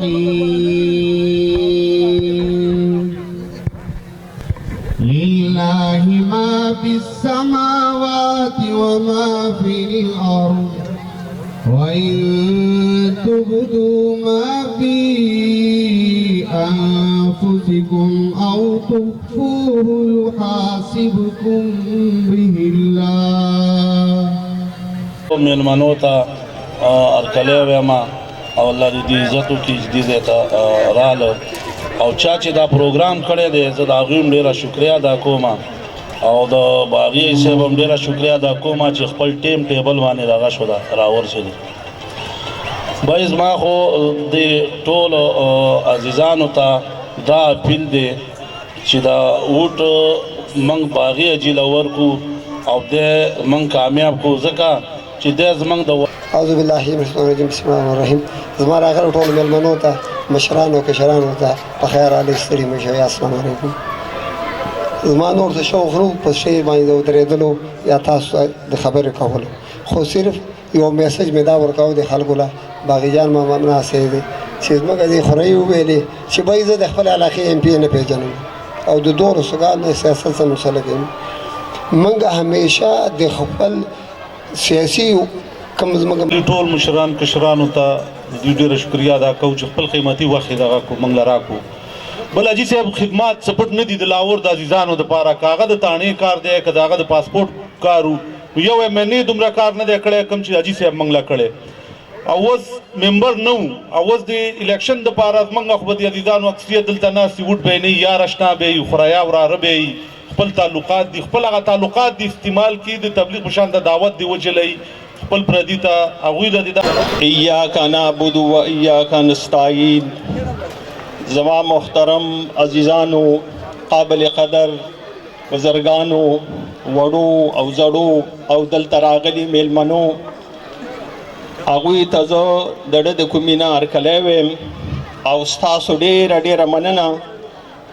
الرحيم لله ما في السماوات وما في الأرض وإن تبدوا ما في أنفسكم أو تخفوه يحاسبكم به الله. मेलमानों ता अरकले वेमा और अल्लाह दी इज्जतों की जदीद ता राल और चाचे दा प्रोग्राम करे दे ज़द आग़िम डेरा शुक्रिया दा कोमा और द बागी से बम डेरा शुक्रिया दा कोमा चिखपल टीम टेबल वाने लगा शुदा रावर से बाइज़ माँ को दे टोल अज़ीज़ान ता दा फिल दे चिदा ऊट मंग बागी अजीलावर को और दे मंग कामयाब को ज़का चिदेज़ मंग दवा أعوذ بالله من الشيطان الرجيم بسم الله الرحمن الرحيم زمان آخر طول من المنوطة مشران وكشران وتا بخير على السري مشي السلام عليكم زمان نور تشوف خروج بس شيء ما يدو تريدلو يا تاس بخبر كهولو خو صرف يوم مسج مداور كاو دي خلقولا باغيجان ما ممنع سيدي شيء ما قدي خريو بيلي شيء بايزة دخل على أخي MP نبيجانو أو دور سقال سياسة سنسلكين منجا هميشة دخل سياسي کم زمګم ټول مشران کشران ته د ډېر شکریا ادا کوم چې خپل قیمتي وخت دغه کو منګل راکو بل اجي صاحب خدمات سپټ نه دي د لاور د عزیزانو د پاره کاغذ د تانې کار دی کداغه د پاسپورت کارو یو مې دومره کار نه دی کړی کم چې اجي صاحب منګل کړي اوس ممبر نو اوس د الیکشن د پاره منګ خو د عزیزانو اکثریت دلته ناس ووټ به نه یا رښنا به خرایا ور ربه خپل تعلقات دي خپل هغه تعلقات دي استعمال کی د تبلیغ بشان د دعوت دی وجلې خپل پردیتا اغوی د ایاک نعبد و ایاک نستعین زما محترم عزیزانو قابل قدر بزرگانو وړو او زړو او دلته راغلي میلمنو اغوی ته زه د ډډه د کومینه هرکلی ویم او ستاسو ډېره مننه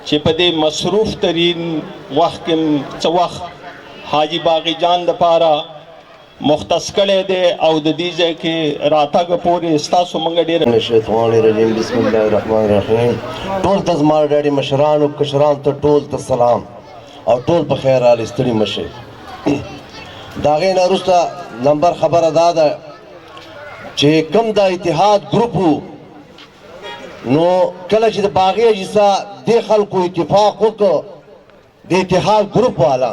چې په دې مصروف ترین وخت کې څه وخت حاجي باغي جان دپاره مختص کړی دی او د دې ځای کې راتګ پورې ستاسو موږ ډېر الشیطان الرجیم بسم الله الرحمن الرحیم ټول ته زما ډېرې مشرانو کشرانو ته ټول ته سلام او ټول په خیر راغلئ ستړي مه شئ د هغې نه وروسته نمبر خبره دا ده چې کوم د اتحاد ګروپ و نو کله چې د باغي اجسا دې خلکو اتفاق وکړ د اتحاد ګروپ والا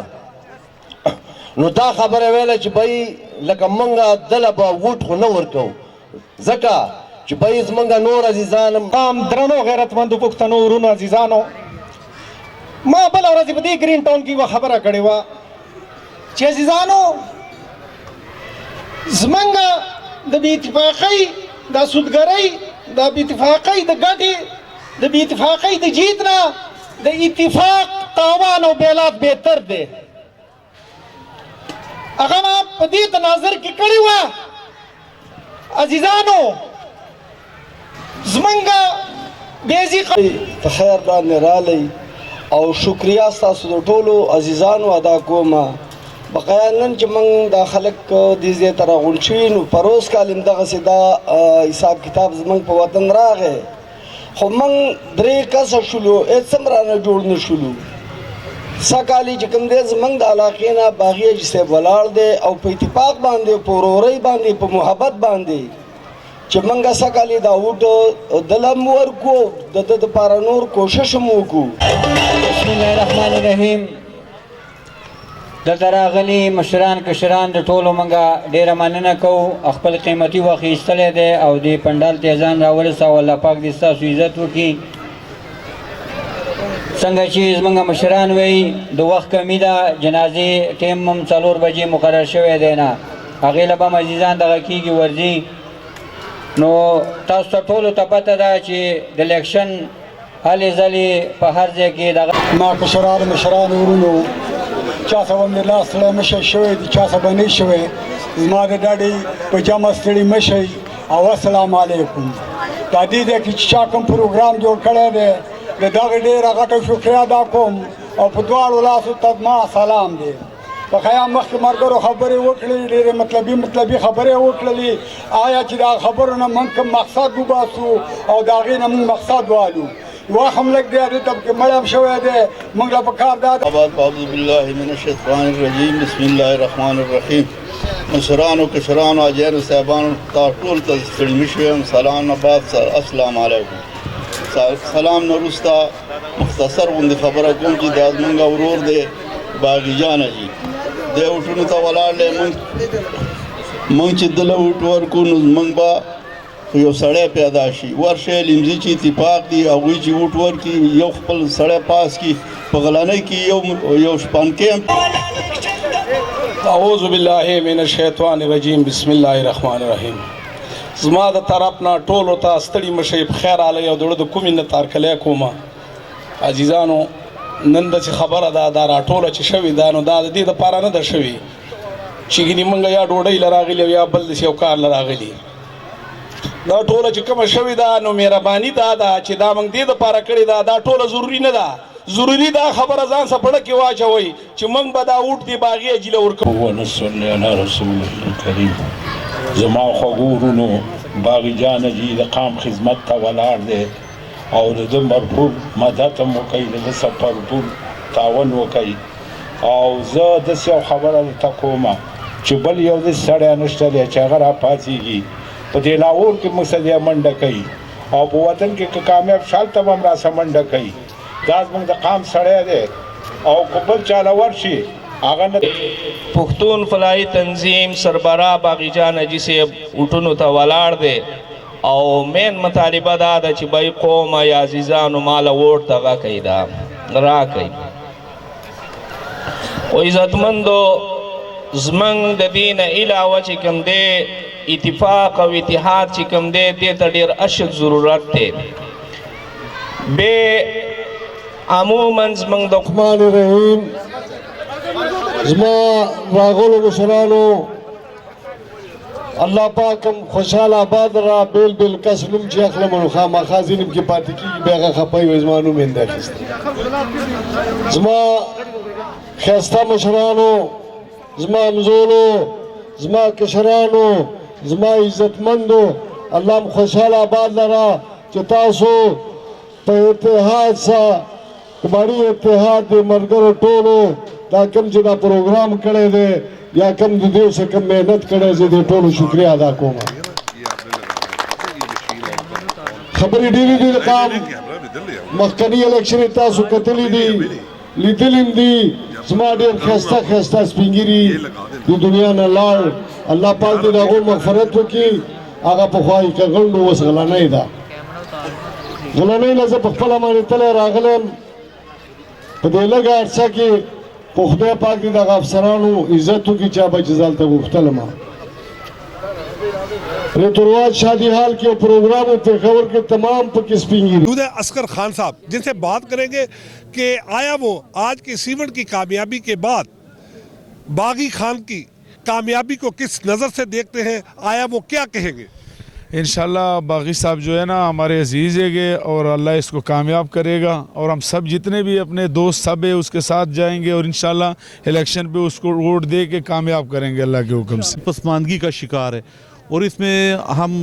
نو دا خبره ویله چې بای لکه مونږه دله به ووټ خو نه ورکوو ځکه چې بای زمونږه نور عزیزان تمام درنو غیرتمندو پښتنو ورونو عزیزانو ما بله ورځ په دې ګرین ټاون کې یوه خبره کړې وه چې عزیزانو زمونږه د بې اتفاقۍ د سودګرۍ د بې اتفاقۍ د ګټې د بې اتفاقۍ د جیت نه د اتفاق تاوان او بیلات بهتر دی هغه ما په دې تناظر کې کړې وه عزیزانو زمونږه بیزي په خیر باندې رالی او شکریا ستاسو د ټولو عزیزانو ادا کومه بقایا نن چې موږ دا خلک دې ځای ته راغونډ شوي نو پروس کال همدغسې دا حساب کتاب زموږ په وطن راغی خو موږ 3 کسه شولو هېڅ هم رانه جوړ نه شولو سکالی چې کوم دی زموږ د علاقې نه باغي حاجي صاحب ولاړ دی او په اتفاق باندې په ورورۍ باندې په محبت باندې چې موږ سکالی دا ووټ دله هم ورکړو د ده دپاره نور کوشش هم وکړو بسم الله الرحمن الرحیم دلته راغلي مشران کشران د ټولو موږ ډېره مننه کوو خپل قیمتي وخت ایستلی دی او دې پنډال ته ځان راورساو الله پاک دې ستاسو عزت وکړي څنګه چې زموږ مشران وایي د وخت کمی ده جنازې ټیم هم 4 بجې مقرر شوی دی نه هغې له به هم عزیزان دغه کېږي ورځي نو تاسو ته ټولو ته پته ده چې د الیکشن هلې ځلې په هر ځای کې دغه ما کشرانو مشرانو ورونو چا څه به مې لاس سړی مه شئ شوی دي چا څه به نه شوی زما د ډاډې په جمع ستړي مه شئ او السلام علیکم دا دې ځای کې چې چا کوم پروګرام جوړ کړی دی د دغه ډېره غټه شکریه ادا کوم او په دواړو لاسو ته ما سلام دی بخیا مخکې ملګرو خبرې وکړلې ډېرې مطلبي خبرې وکړلې آیا چې دا خبرو نه موږ کوم مقصد وباسو او د هغې نه موږ مقصد والو یوه هم لږ دی هغې ته پکې مړ هم شوی دی موږ له پکار دا اعوذ بالله من الشیطان الرجیم بسم الله الرحمن الرحیم مشرانو کشرانو اجیانو صاحبانو تا ټول ته ستړي مه شوی یم سلام نه بعد السلام علیکم سلام نه وروسته مختصر غوندې خبره کوم چې دا زموږ ورور دی باغي جان جي دی اوټونو ته ولاړ دی موږ چې دله اوټ ورکو نو موږ به یو سړی پیدا شي ورشه لمزي چې اتفاق دي هغوی چې اوټ ورکړي یو خپل سړی پاس کړي په غلانۍ کې یو شپانکۍ اعوذ بالله من الشیطان الرجیم بسم الله الرحمن الرحیم زما د طرف نه ټولو ته ستړي مشئ په خیر راغلی او د زړه د کومې نه تارکلی کومه عزیزانو نن داسې خبره ده دا راټوله چې شوې ده نو دا د دې دپاره نه ده شوې چې ګینې موږ یا ډوډۍ له راغلي او یا بل داسې یو کار له راغلي دا ټوله چې کومه شوې ده نو مهرباني دا ده چې دا موږ دې دپاره کړې ده دا ټوله ضروري نه ده ضروري دا خبره ځان سره پړه کې واچوئ چې موږ به دا اوټ دی باغي اجیله ورکوو ونصلي علی رسول الکریم زما خوږو ورونو باغي جان جي د قام خدمت ته ولاړ دی او د ده مرفوع مدد هم وکوي د ده سره بھرپور تعاون وکوي او زه داسې یو خبره درته کومه چې بل یو داسې سړی نشته دی چې هغه راپاڅېږي په دې لاهور کې موږ سره منډه کوي او په وطن کې که کامیاب شالته به هم راسه منډه کوي دا زموږ د قام سړی دی او که بل چاله ورشي هغه نه پښتون فلاحي تنظیم سربراہ باغي جان حاجي صاحب اوټونو ته ولاړ دی او مین مطالبه دا ده چې بای قومه یا عزیزانو ماله ووټ دغه کوي دا راکوي او عزتمندو زموږ د دې نه علاوه چې کوم دی اتفاق او اتحاد چې کوم دی دې ته ډېر اشد ضرورت دی بې عموما زموږ د الرحمن الرحیم زما راغلو مشرانو الله پاکم خوشحال آباد را بیل بیل کس نوم چې اخلم نو خامخا ځینې پکې پاتې کېږي بیا هغه خفه وي زما نوم یې نه اخیستی زما ښایسته مشرانو زما همزولو زما کشرانو زما عزتمندو الله م خوشحال آباد لرا چې تاسو په اتحاد سره کباړي اتحاد د ملګرو ټولو دا کوم چې دا پروګرام کړی دی یا کم د دې څخه کم مهنت کړی زه د ټولو شکریا ادا کوم خبرې ډېرې دي د قام مخکني الیکشن تاسو کتلی دي لیدلیم دي زما ډېر ښایسته ښایسته سپین ږیري د دنیا نه لاړ الله پاک دې د هغو مغفرت وکړي هغه پخوا یې کغنډو اوس غلنۍ ده غلنۍ نه زه په خپله باندې تلی راغلم په دې لږه عرصه کې په خدای پاک دې دغه افسرانو عزت وکړي چا به چې زه هلته غوښتلم ریتورواج شادی حال کے پروگرام پیښور کے تمام پکې سپین ږیري असगर खान साहब जिनसे बात करेंगे कि आया वो आज के इस इवेंट की कामयाबी के बाद बागी खान की कामयाबी को किस नज़र से देखते हैं आया वो क्या कहेंगे इंशाल्लाह बागी साहब जो है ना हमारे अजीज़ है और अल्लाह इसको कामयाब करेगा और हम सब जितने भी अपने दोस्त सब है उसके साथ जाएंगे और इंशाल्लाह इलेक्शन पे उसको वोट दे के कामयाब करेंगे अल्लाह के हुक्म से। पसमानदगी का शिकार है और इसमें हम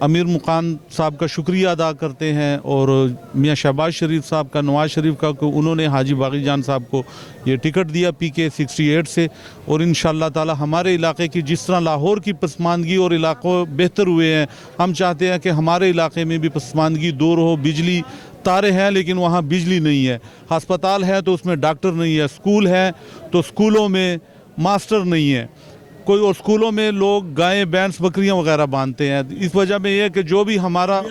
अमीर मुकान साहब का शुक्रिया अदा करते हैं और मियाँ शहबाज शरीफ साहब का नवाज शरीफ का उन्होंने हाजी बागी जान साहब को ये टिकट दिया PK 68 से और इंशाअल्लाह ताला हमारे इलाके की जिस तरह लाहौर की पसमानदगी और इलाकों बेहतर हुए हैं हम चाहते हैं कि हमारे इलाके में भी पसमानदगी दूर हो। बिजली तारे हैं लेकिन वहाँ बिजली नहीं है, अस्पताल है तो उसमें डॉक्टर नहीं है, स्कूल है तो स्कूलों में मास्टर नहीं है, कोई और स्कूलों में लोग गायें भैंस बकरियां वगैरह बांधते हैं। इस वजह में यह है कि जो भी हमारा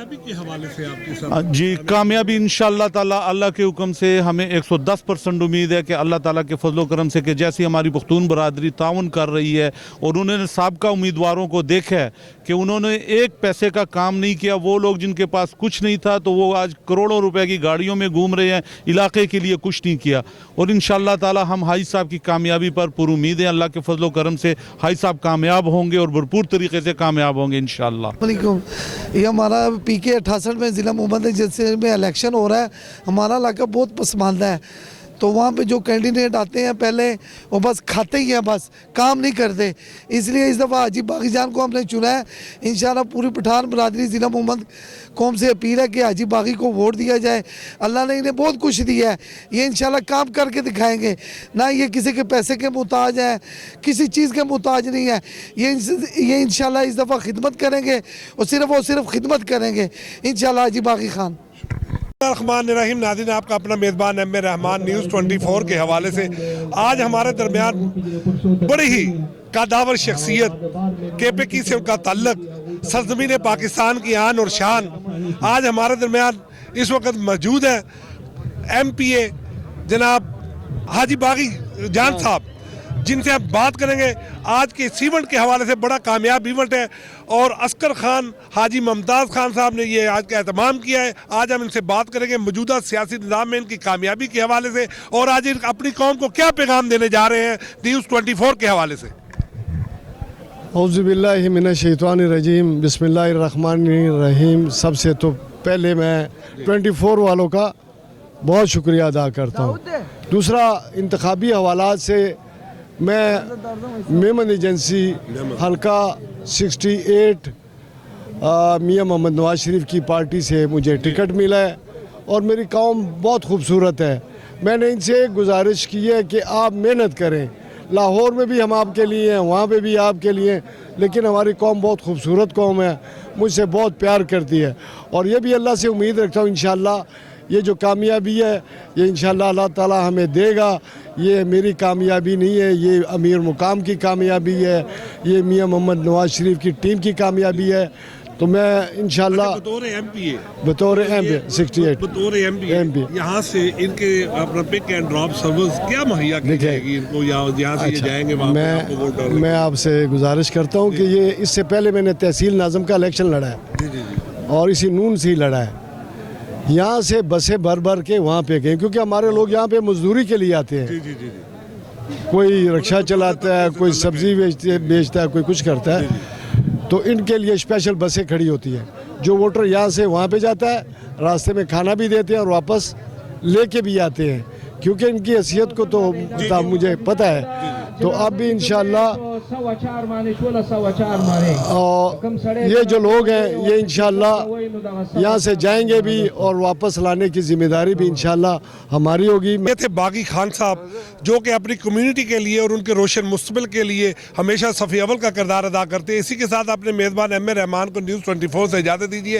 जी कामयाबी इंशाअल्लाह ताला अल्लाह के हुक्म से हमें 110% उम्मीद है कि अल्लाह ताला के फजलो करम से कि जैसी हमारी पुख्तून बरादरी ताउन कर रही है और उन्होंने साबिका उम्मीदवारों को देखा है कि उन्होंने एक पैसे का काम नहीं किया। वो लोग जिनके पास कुछ नहीं था तो वो आज करोड़ों रुपए की गाड़ियों में घूम रहे हैं, इलाके के लिए कुछ नहीं किया और इंशाअल्लाह ताला हम हाजी साहब की कामयाबी पर पूरी उम्मीद है। अल्लाह के फजलो करम से हाजी साहब कामयाब होंगे और भरपूर तरीके से कामयाब होंगे इंशाअल्लाह। ये हमारा PK 68 में ज़िला मोहम्मद जैसे में इलेक्शन हो रहा है। हमारा इलाका बहुत पसमानदा है तो वहाँ पे जो कैंडिडेट आते हैं पहले वो बस खाते ही हैं, बस काम नहीं करते। इसलिए इस दफ़ा हाजी बागी जान को हमने चुना है। इंशाल्लाह पूरी पठान बरादरी ज़िला मोहम्मद कौम से अपील है कि हाजी बागी को वोट दिया जाए। अल्लाह ने इन्हें बहुत कुछ दिया है, ये इंशाल्लाह काम करके दिखाएंगे, ना ये किसी के पैसे के मुताज है, किसी चीज़ के मुताज नहीं है। ये इंशाल्लाह इस दफ़ा खिदमत करेंगे और सिर्फ खिदमत करेंगे इंशाल्लाह हाजी बागी खान। रहमान नाज़रीन, आपका अपना मेज़बान एम ए रहमान न्यूज़ 24 के हवाले से आज हमारे दरमियान बड़ी ही कादावर शख्सियत KPK से उनका ताल्लुक, सरज़मीन पाकिस्तान की आन और शान आज हमारे दरमियान इस वक्त मौजूद है MPA जनाब हाजी बागी जान साहब, जिनसे हम बात करेंगे आज के इस इवेंट के हवाले से। बड़ा कामयाब इवेंट है और अस्कर खान हाजी मुमताज़ खान साहब ने ये आज का एहतमाम किया है। आज हम इनसे बात करेंगे मौजूदा सियासी निज़ाम में इनकी कामयाबी के हवाले से और आज अपनी कौम को क्या पैगाम देने जा रहे हैं न्यूज़ 24 के हवाले से। औज़ुबिल्लाहि मिनश्शैतानिर्रजीम, बिस्मिल्लाहिर्रहमानिर्रहीम। सबसे तो पहले मैं 24 वालों का बहुत शुक्रिया अदा करता हूँ। दूसरा, इंतखाबी हवालात से मैं मेमन एजेंसी हल्का 68 मियाँ मोहम्मद नवाज शरीफ की पार्टी से मुझे टिकट मिला है और मेरी कौम बहुत खूबसूरत है। मैंने इनसे एक गुजारिश की है कि आप मेहनत करें, लाहौर में भी हम आपके लिए हैं, वहाँ पे भी आपके लिए हैं, लेकिन हमारी कौम बहुत खूबसूरत कौम है, मुझसे बहुत प्यार करती है और ये भी अल्लाह से उम्मीद रखता हूँ इंशाअल्लाह ये जो कामयाबी है ये इंशाअल्लाह अल्लाह ताला हमें देगा। ये मेरी कामयाबी नहीं है, ये अमीर मुकाम की कामयाबी है, ये मियाँ मोहम्मद नवाज शरीफ की टीम की कामयाबी है। तो मैं इंशाअल्लाह बतौर MP 68 बतौर MP यहाँ से इनके अपना पिक एंड ड्रॉप सर्विस क्या मुहैया की जाएगी इनको, यहाँ से ये जाएंगे वहाँ पे? मैं आपसे गुजारिश करता हूँ कि ये इससे पहले मैंने तहसील नाज़म का इलेक्शन लड़ा है और इसी नून से ही लड़ा है। यहाँ से बसें भर भर के वहाँ पे गए क्योंकि हमारे लोग यहाँ पे मजदूरी के लिए आते हैं। कोई रिक्शा चलाता है, कोई सब्जी बेचता है, कोई कुछ करता है, तो इनके लिए स्पेशल बसें खड़ी होती हैं। जो वोटर यहाँ से वहाँ पे जाता है, रास्ते में खाना भी देते हैं और वापस लेके भी आते हैं क्योंकि इनकी हैसियत को तो मुझे पता है। तो अब भी इंशाअल्लाह और ये जो लोग हैं ये इंशाअल्लाह यहाँ से जाएंगे भी और वापस लाने की जिम्मेदारी भी इंशाअल्लाह हमारी होगी। ये थे बागी खान साहब जो कि अपनी कम्युनिटी के लिए और उनके रोशन मुस्तकबिल के लिए हमेशा सफ़ी अव्वल का किरदार अदा करते हैं। इसी के साथ अपने मेज़बान एम ए रहमान को न्यूज़ 24 से इजाज़त दीजिए।